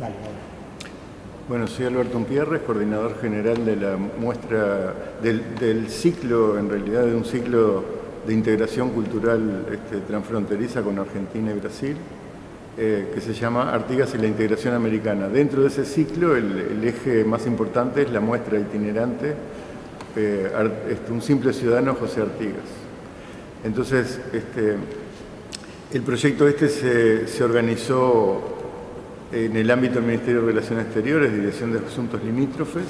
Dale, dale. Bueno, soy Alberto Umpierres, coordinador general de la muestra, del ciclo, en realidad de un ciclo de integración cultural transfronteriza con Argentina y Brasil, que se llama Artigas y la integración americana. Dentro de ese ciclo, el eje más importante es la muestra itinerante, un simple ciudadano, José Artigas. Entonces, el proyecto se organizó en el ámbito del Ministerio de Relaciones Exteriores, Dirección de Asuntos Limítrofes,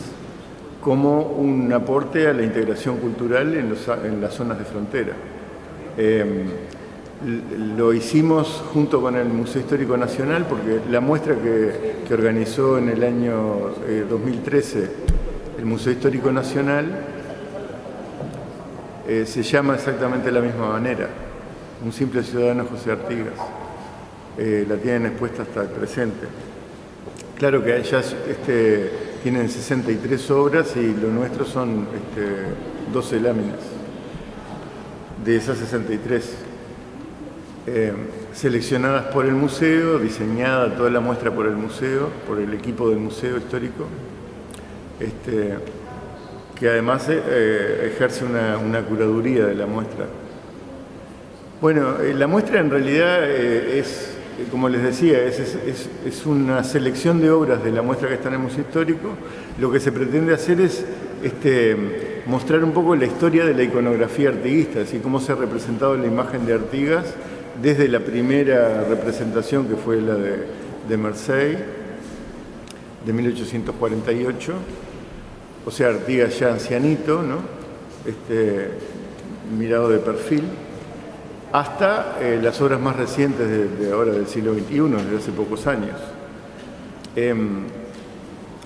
como un aporte a la integración cultural en las zonas de frontera. Lo hicimos junto con el Museo Histórico Nacional, porque la muestra que organizó en el año 2013 el Museo Histórico Nacional se llama exactamente de la misma manera, Un simple ciudadano, José Artigas. La tienen expuesta hasta el presente. Claro que ellas tienen 63 obras y lo nuestro son 12 láminas. De esas 63, seleccionadas por el museo, diseñada toda la muestra por el museo, por el equipo del Museo Histórico, que además ejerce una curaduría de la muestra. Bueno, la muestra en realidad es, como les decía, es una selección de obras de la muestra que está en el Museo Histórico. Lo que se pretende hacer es mostrar un poco la historia de la iconografía artiguista, así cómo se ha representado la imagen de Artigas desde la primera representación, que fue la de Marseille, de 1848, o sea, Artigas ya ancianito, ¿no? Mirado de perfil, hasta las obras más recientes de ahora del siglo XXI, de hace pocos años.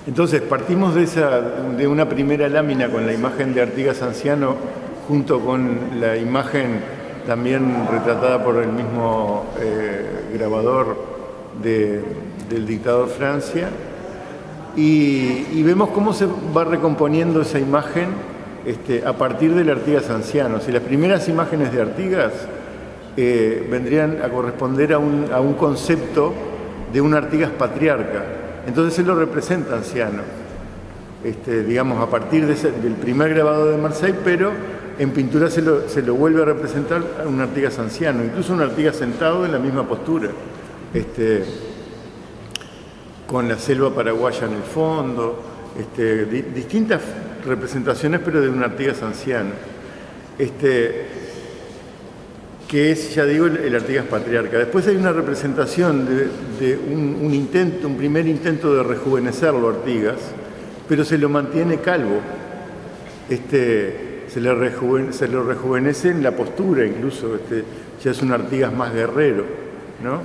Entonces partimos de una primera lámina con la imagen de Artigas anciano, junto con la imagen también retratada por el mismo grabador del dictador Francia, y vemos cómo se va recomponiendo esa imagen a partir del Artigas anciano. Si las primeras imágenes de Artigas vendrían a corresponder a un concepto de un Artigas patriarca. Entonces él lo representa anciano, digamos, a partir del primer grabado de Marseille, pero en pintura se lo vuelve a representar a un Artigas anciano, incluso un Artigas sentado en la misma postura, con la selva paraguaya en el fondo, distintas representaciones, pero de un Artigas anciano. Que es, ya digo, el Artigas patriarca. Después hay una representación de un primer intento de rejuvenecerlo Artigas, pero se lo mantiene calvo. Se lo rejuvenece en la postura, incluso, ya es un Artigas más guerrero, ¿no?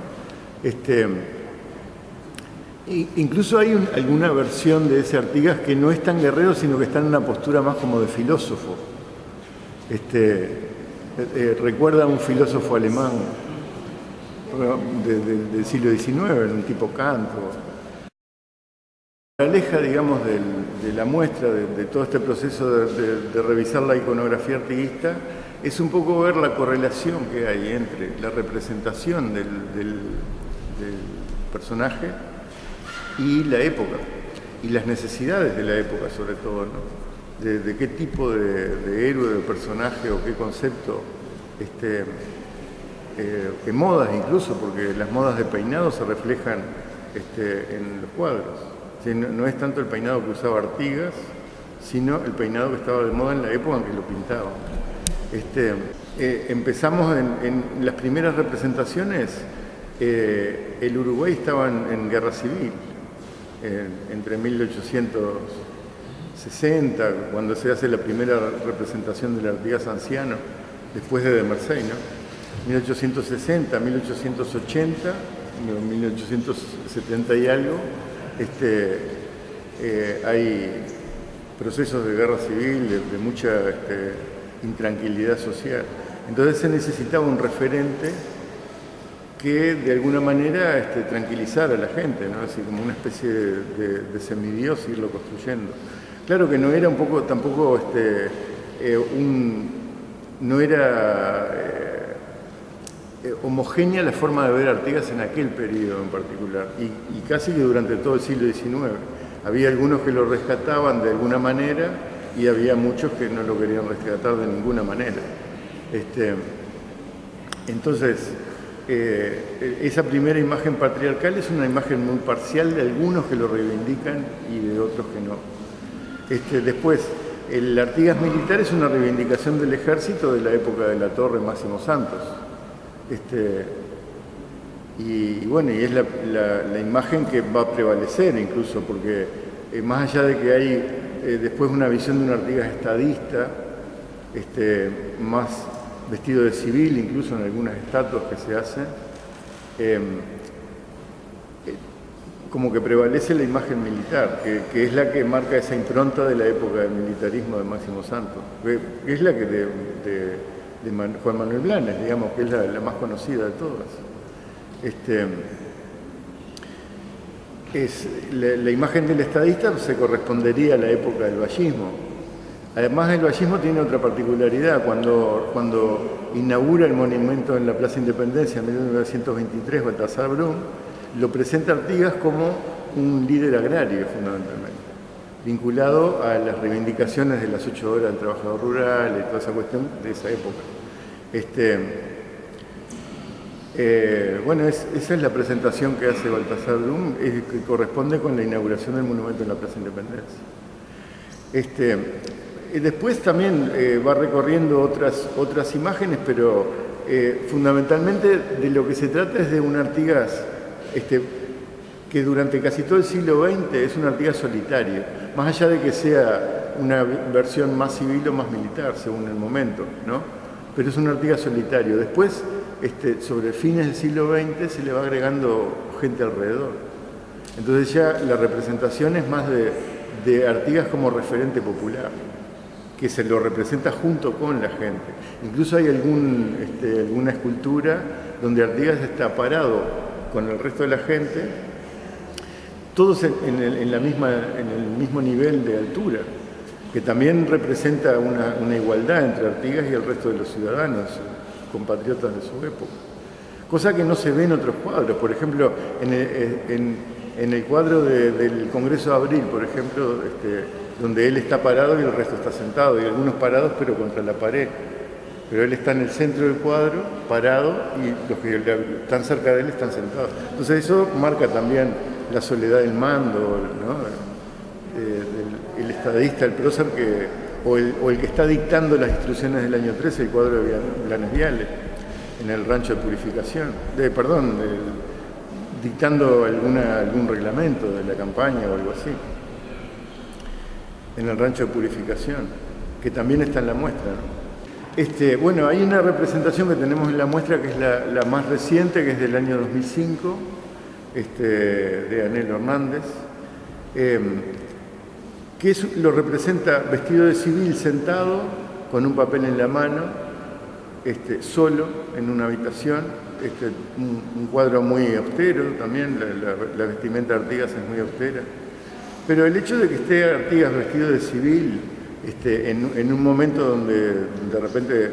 Incluso hay alguna versión de ese Artigas que no es tan guerrero, sino que está en una postura más como de filósofo. Recuerda a un filósofo alemán del siglo XIX, un tipo Kant. Aleja, digamos, de la muestra, de todo este proceso de revisar la iconografía artiguista, es un poco ver la correlación que hay entre la representación del personaje y la época, y las necesidades de la época sobre todo, ¿no? De qué tipo de héroe, de personaje o qué concepto, qué modas incluso, porque las modas de peinado se reflejan en los cuadros. ¿Sí? No es tanto el peinado que usaba Artigas, sino el peinado que estaba de moda en la época en que lo pintaban. Empezamos en las primeras representaciones, el Uruguay estaba en guerra civil, entre 1860, cuando se hace la primera representación del Artigas anciano, después de Marseille, ¿no? 1860, 1880, 1870 y algo, hay procesos de guerra civil, de mucha intranquilidad social. Entonces se necesitaba un referente que de alguna manera tranquilizara a la gente, ¿no? Así como una especie de semidios, irlo construyendo. Claro que no era un poco, tampoco no era homogénea la forma de ver Artigas en aquel periodo en particular, y casi que durante todo el siglo XIX. Había algunos que lo rescataban de alguna manera y había muchos que no lo querían rescatar de ninguna manera. Entonces, esa primera imagen patriarcal es una imagen muy parcial de algunos que lo reivindican y de otros que no. Después, el Artigas militar es una reivindicación del ejército de la época de la Torre Máximo Santos. Y bueno, y es la imagen que va a prevalecer incluso, porque más allá de que hay después una visión de un Artigas estadista, más vestido de civil, incluso en algunas estatuas que se hacen, como que prevalece la imagen militar, que es la que marca esa impronta de la época del militarismo de Máximo Santos, que es la que de Juan Manuel Blanes, digamos, que es la más conocida de todas. La imagen del estadista se correspondería a la época del vallismo. Además, el vallismo tiene otra particularidad. Cuando inaugura el monumento en la Plaza Independencia en 1923, Baltasar Brum, lo presenta Artigas como un líder agrario, fundamentalmente, vinculado a las reivindicaciones de las 8 horas del trabajador rural y toda esa cuestión de esa época. Bueno, esa es la presentación que hace Baltasar Brum, que corresponde con la inauguración del monumento en la Plaza Independencia. Después también va recorriendo otras imágenes, pero fundamentalmente de lo que se trata es de un Artigas que durante casi todo el siglo XX es un Artigas solitario, más allá de que sea una versión más civil o más militar, según el momento, ¿no? Pero es un Artigas solitario. Después, sobre fines del siglo XX, se le va agregando gente alrededor. Entonces ya la representación es más de Artigas como referente popular, que se lo representa junto con la gente. Incluso hay alguna escultura donde Artigas está parado con el resto de la gente, todos en el mismo nivel de altura, que también representa una igualdad entre Artigas y el resto de los ciudadanos, compatriotas de su época. Cosa que no se ve en otros cuadros. Por ejemplo, en el cuadro del Congreso de Abril, por ejemplo, donde él está parado y el resto está sentado, y algunos parados pero contra la pared. Pero él está en el centro del cuadro, parado, y los que están cerca de él están sentados. Entonces eso marca también la soledad del mando, ¿no? El estadista, el prócer, o el que está dictando las instrucciones del año 13, el cuadro de Blanes Viale, en el rancho de Purificación, dictando algún reglamento de la campaña o algo así, en el rancho de Purificación, que también está en la muestra, ¿no? Bueno, hay una representación que tenemos en la muestra que es la más reciente, que es del año 2005, de Anhelo Hernández, que lo representa vestido de civil, sentado, con un papel en la mano, solo, en una habitación, un cuadro muy austero también, la vestimenta de Artigas es muy austera, pero el hecho de que esté Artigas vestido de civil, en un momento donde de repente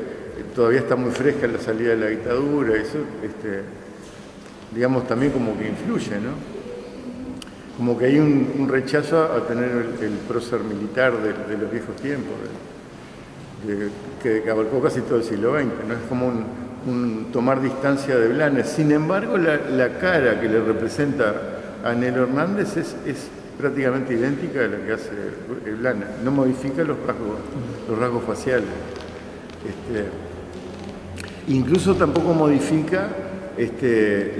todavía está muy fresca la salida de la dictadura, eso, digamos, también como que influye, ¿no? Como que hay un rechazo a tener el prócer militar de los viejos tiempos, que abarcó casi todo el siglo XX, ¿no? Es como un tomar distancia de Blanes. Sin embargo, la cara que le representa a Anhelo Hernández es prácticamente idéntica a la que hace Blanes, no modifica los rasgos faciales. Incluso tampoco modifica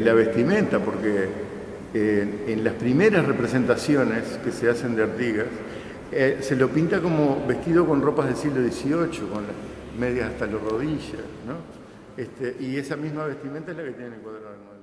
la vestimenta, porque en las primeras representaciones que se hacen de Artigas, se lo pinta como vestido con ropas del siglo XVIII, con las medias hasta las rodillas, ¿no? Y esa misma vestimenta es la que tiene el cuadro de Hernández.